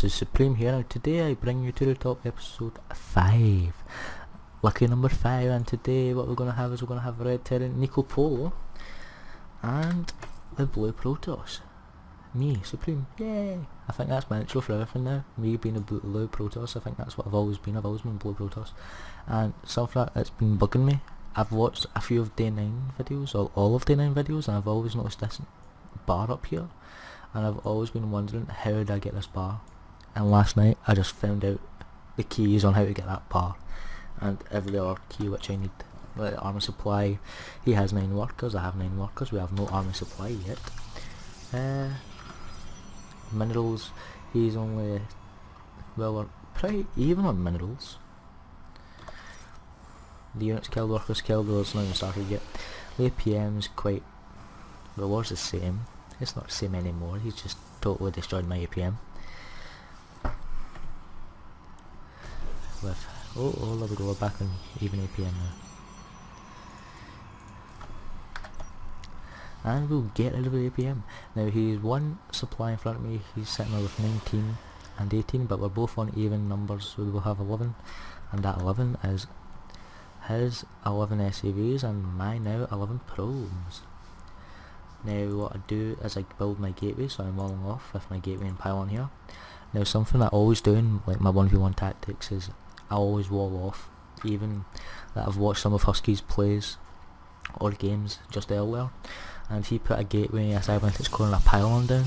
this is Supreme here. Now today I bring you to the top episode 5. Lucky number 5, and today what we're going to have is we're going to have Red Terran nicopolo and the Blue Protoss. Me, Supreme, yay! I think that's my intro for everything now. Me being a Blue Protoss, I think that's what I've always been. I've always been Blue Protoss. And something that's been bugging me, I've watched a few of Day 9 videos, or all of Day 9 videos, and I've always noticed this bar up here. And I've always been wondering, how did I get this bar? And last night I just found out the keys on how to get that bar and every other key which I need. Like armor supply, he has 9 workers, I have 9 workers, we have no armor supply yet. Minerals, he's only, well, we're pretty even on minerals. The units killed, workers killed, though it's not even started yet. The APM's quite, well, was the same. It's not the same anymore, he's just totally destroyed my APM. With, oh, there we go, we're back on even APM now. And we'll get rid of the APM. Now he's one supply in front of me, he's sitting there with 19 and 18, but we're both on even numbers, so we will have 11. And that 11 is his 11 SAVs and my now 11 probes. Now what I do is I build my gateway, so I'm walling off with my gateway and pylon here. Now something I always do in like my 1v1 tactics is I always wall off, even that I've watched some of Husky's plays or games just earlier, and he put a gateway, a cybernetics core and a pylon down,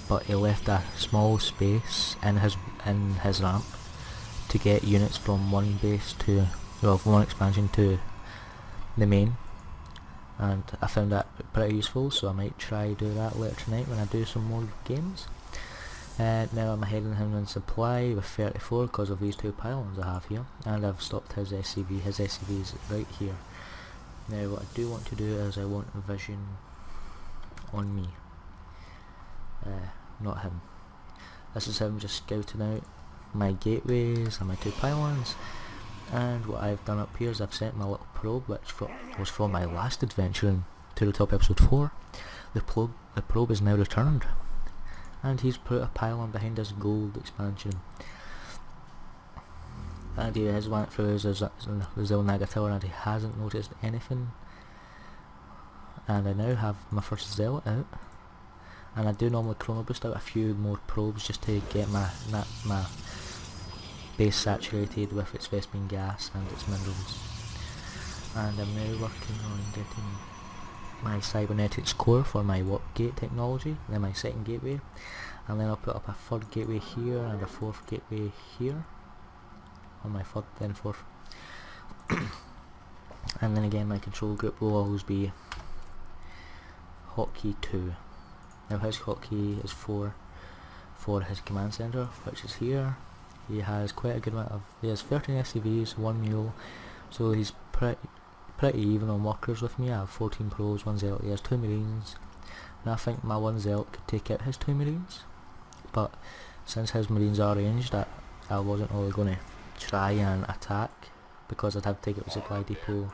but he left a small space in his ramp to get units from one base to, well, from one expansion to the main. And I found that pretty useful, so I might try do that later tonight when I do some more games. Now I'm heading him in supply with 34 because of these 2 pylons I have here, and I've stopped his SCV. His SCV is right here. Now what I do want to do is I want vision on me, not him. This is him just scouting out my gateways and my 2 pylons. And what I've done up here is I've sent my little probe, which was from my last adventure in To The Top episode 4. The probe is now returned, and he's put a pylon behind his gold expansion. And he has went through his Zil Nagatower and he hasn't noticed anything. And I now have my first zealot out, and I do normally chrono boost out a few more probes just to get my base saturated with its Vespene gas and its minerals. And I'm now working on getting my cybernetics core for my warp gate technology, then my second gateway, and then I'll put up a 3rd gateway here and a 4th gateway here on my 3rd then 4th. And then again my control group will always be hotkey 2. Now his hotkey is 4 for his command center, which is here. He has quite a good amount of, he has 13 SCVs, 1 mule, so he's pretty even on workers with me. I have 14 pros, 1 zealot, he has 2 marines, and I think my 1 zealot could take out his 2 marines, but since his marines are ranged, I wasn't really going to try and attack because I'd have to take it to supply depot.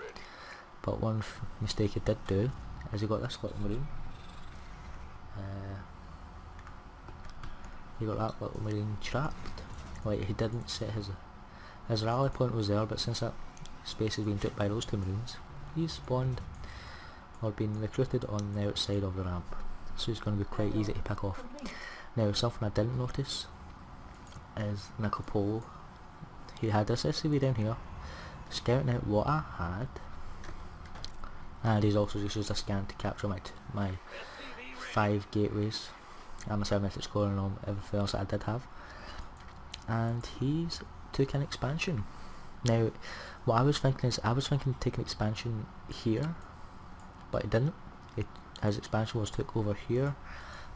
But one mistake he did do is he got this little marine. He got that little marine trapped. Like, he didn't set his rally point was there, but since that space has been took by those 2 marines, he's spawned or been recruited on the outside of the ramp, so he's going to be quite easy to pick off. Now something I didn't notice is nicopolo. He had this SCV down here scouting out what I had, and he's also just used a scan to capture my 5 gateways and my cybernetics core and everything else that I did have. And he's took an expansion. Now what I was thinking is, I was thinking to take an expansion here, but he didn't. His expansion was took over here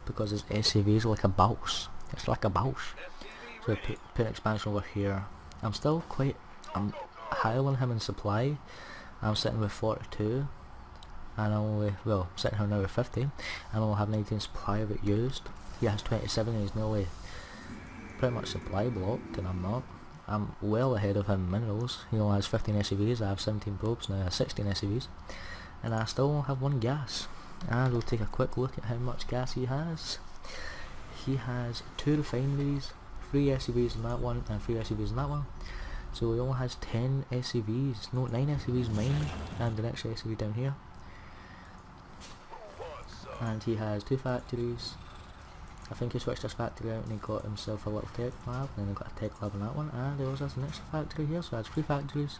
because his SCV is like a bouse. It's like a bouse. So I put an expansion over here. I'm higher than him in supply. I'm sitting with 42 and I'm sitting here now with 50 and I only have 19 supply of it used. He has 27 and he's nearly pretty much supply blocked, and I'm not. I'm well ahead of him in minerals. He only has 15 SCVs, I have 17 probes, now I have 16 SCVs, and I still only have 1 gas. And we'll take a quick look at how much gas he has. He has 2 refineries, 3 SCVs in that one and 3 SCVs in that one. So he only has 10 SCVs, no 9 SCVs mine and the next SCV down here. And he has 2 factories. I think he switched his factory out and he got himself a little tech lab, and then he got a tech lab in that one, and he also has an extra factory here, so he has 3 factories,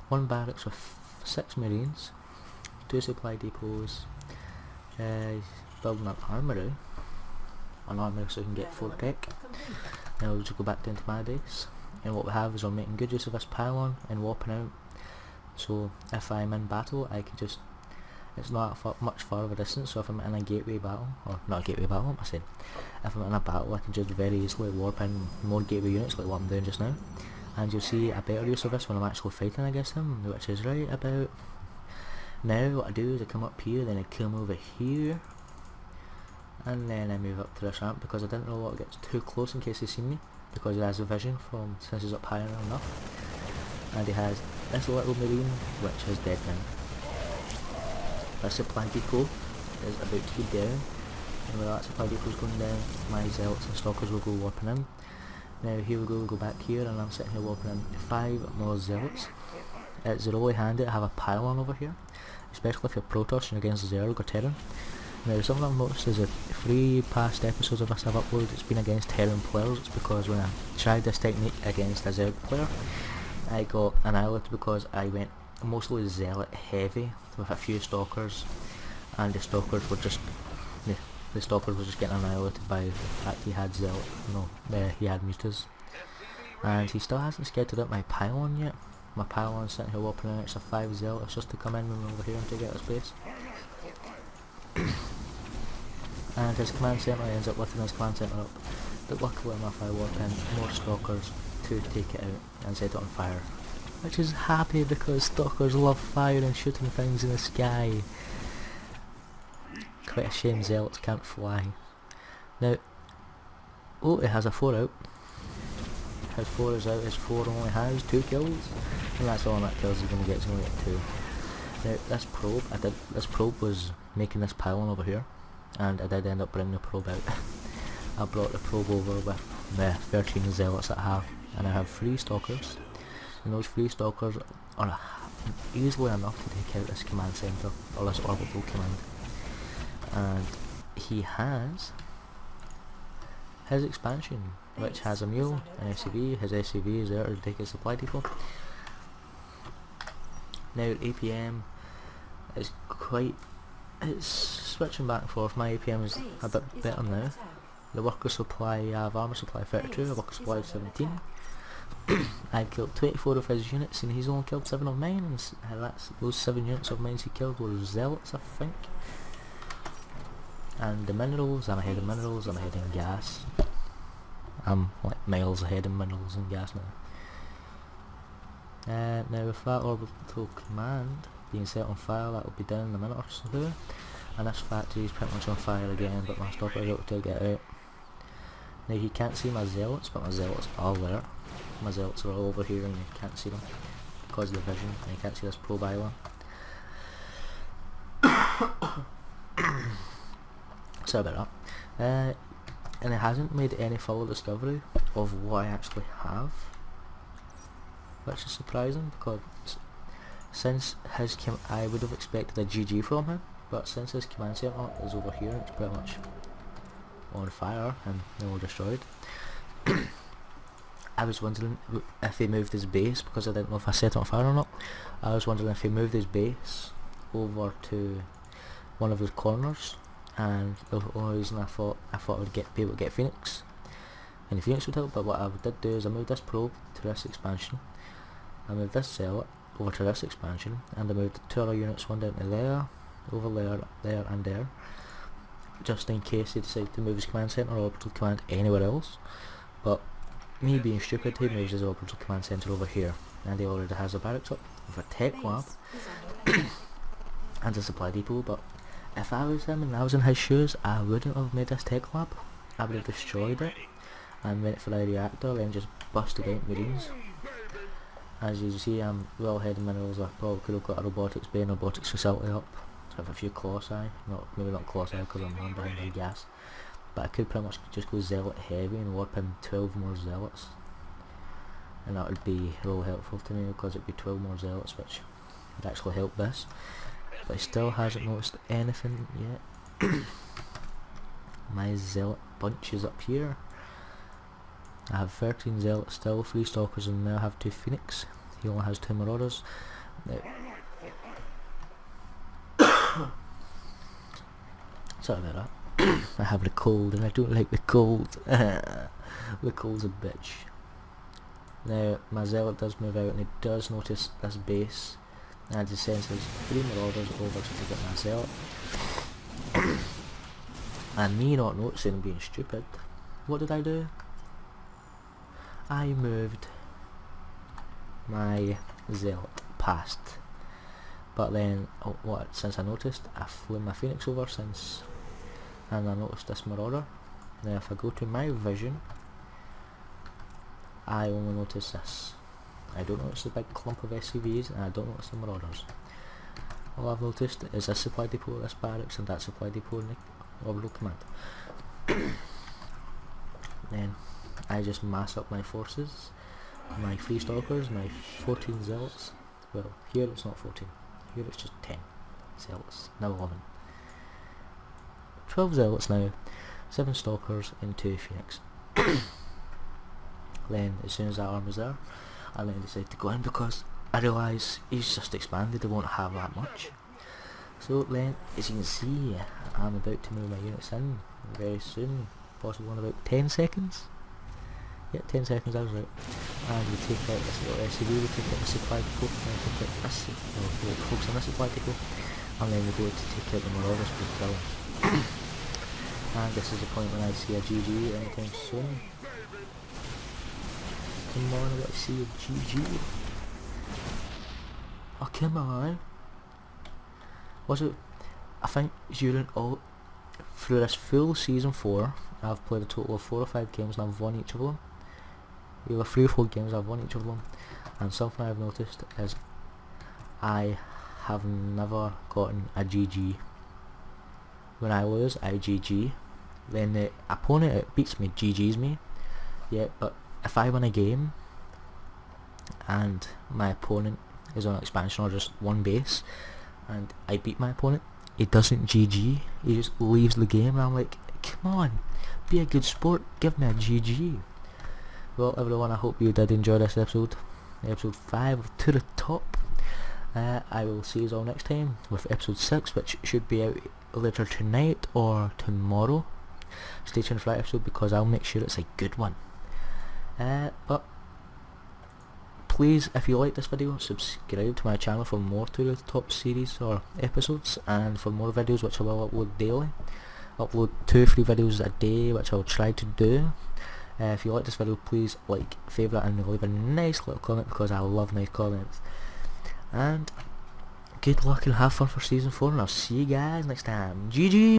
1 barracks with 6 marines, 2 supply depots. He's building an armoury so he can get 4 tech. Now we'll just go back down to my base, and what we have is we're making good use of this pylon and warping out, so if I'm in battle I can just, it's not much far of a distance, so if I'm in a gateway battle, or not a gateway battle, what am I saying? If I'm in a battle I can just very easily warp in more gateway units like what I'm doing just now, and you'll see a better use of this when I'm actually fighting against him, which is right about now. What I do is I come up here, then I come over here, and then I move up to this ramp because I didn't really want to get too close in case he's seen me, because he has a vision from since he's up high enough, and he has this little marine which is dead now. That supply depot is about to go down, and while that supply depot is going down, my zealots and stalkers will go warping in. Now here we go back here, and I'm sitting here warping in 5 more zealots. It's really handy to have a pylon over here, especially if you're Protoss and against Zerg or Terran. Now something I've noticed is that 3 past episodes of this I've uploaded, it's been against Terran players. It's because when I tried this technique against a Zerg player, I got annihilated because I went mostly zealot heavy with a few stalkers, and the stalkers were just getting annihilated by the fact he had zealot, he had mutas. And he still hasn't scouted out my pylon yet. My pylon's sitting here warping out, it's a 5 zealots just to come in and over here and take out his base. And his command centre ends up lifting his command centre up, but luckily enough I warp in more stalkers to take it out and set it on fire, which is happy because stalkers love fire and shooting things in the sky. Quite a shame zealots can't fly. Now, oh, it has a 4 out. His 4 is out, his 4 only has 2 kills, and that's all that kills he's going to get, he's going to get 2. Now this probe, this probe was making this pylon over here, and I did end up bringing the probe out. I brought the probe over with the 13 zealots that I have, and I have 3 stalkers, and those 3 stalkers are easily enough to take out this command centre, or this orbital command. And he has his expansion, which has a mule, an SCV. His SCV is there to take his supply depot. Now APM is it's switching back and forth. My APM is a bit better now. The worker supply, I have armour supply 32, worker supply 17. I've killed 24 of his units and he's only killed 7 of mine, and those 7 units of mine he killed were zealots, I think. And the minerals, I'm ahead in minerals, I'm ahead in gas. I'm like miles ahead in minerals and gas now. Now with that orbital command being set on fire, that will be done in a minute or so. And this factory is pretty much on fire again, but my stalker is able to get out. Now you can't see my zealots, but my zealots are there. My zealots are all over here and you can't see them because of the vision, and you can't see this probe either. Sorry about that. And it hasn't made any full discovery of what I actually have, which is surprising because since I would have expected a GG from him, but since his command centre is over here, it's pretty much on fire and nearly destroyed. I was wondering if he moved his base, because I didn't know if I set it on fire or not. I was wondering if he moved his base over to one of his corners, and the only reason I thought I would be able to get Phoenix, and the Phoenix would help. But what I did do is I moved this probe to this expansion, I moved this zealot over to this expansion, and I moved 2 other units, one down to there, over there and there, just in case he decided to move his command centre or orbital command anywhere else. But me being stupid, he moves his orbital command centre over here, and he already has a barracks up with a tech lab and a supply depot. But if I was him and I was in his shoes, I wouldn't have made this tech lab. I would have destroyed it and went for the reactor and just busted out marines. As you see, I'm well ahead in minerals. I probably could have got a robotics bay and robotics facility up. So I have a few colossi, maybe not colossi because I'm behind in gas. but I could pretty much just go Zealot heavy and warp in 12 more Zealots, and that would be real helpful to me because it would be 12 more Zealots, which would actually help this. But he still hasn't noticed anything yet. My Zealot bunch is up here. I have 13 Zealots still, 3 Stalkers, and now have 2 Phoenix. He only has 2 Marauders. Now, sorry about that. I have the cold and I don't like the cold. The cold's a bitch. Now my Zealot does move out and he does notice this base, and he sends his 3 Marauders over to take out my Zealot. And me not noticing and being stupid, what did I do? I moved my Zealot past. But then, since I noticed, I flew my Phoenix over and I noticed this Marauder. Now if I go to my vision, I only notice this. I don't notice the big clump of SCVs, and I don't notice the Marauders. All I've noticed is this supply depot, this barracks, and that supply depot in the orbital command. Then I just mass up my forces, my 3 Stalkers, my 14 Zealots. Well, here it's not 14, here it's just 10 Zealots, now 11. 12 Zealots now, 7 Stalkers and 2 Phoenix. Then as soon as that army's there, I then decide to go in because I realise he's just expanded, they won't have that much. So then, as you can see, I'm about to move my units in very soon, possibly in about 10 seconds. Yeah, 10 seconds, I was right. And we take out this little SCV, we take out the supply depot, and we take out this, we'll focus on the supply depot, and then we go to take out the Marauders with the drill. And this is the point when I see a GG anytime soon. Come on, I want to see a GG. Oh, come on. Was it? I think during through this full season 4, I've played a total of 4 or 5 games and I've won each of them. Either 3 or 4 games, I've won each of them. And something I've noticed is I have never gotten a GG. When I lose, I GG. When the opponent that beats me GGs me. Yeah, but if I win a game and my opponent is on expansion or just one base and I beat my opponent, he doesn't GG, he just leaves the game, and I'm like, come on, be a good sport, give me a GG. Well everyone, I hope you did enjoy this episode 5 of To The Top. I will see you all next time with episode 6, which should be out later tonight or tomorrow. Stay tuned for that episode because I'll make sure it's a good one. But please, if you like this video, subscribe to my channel for more To The Top series or episodes, and for more videos which I will upload daily. Upload 2 or 3 videos a day, which I'll try to do. If you like this video, please like, favourite, and leave a nice little comment because I love nice comments. And good luck and have fun for season 4, and I'll see you guys next time. GG!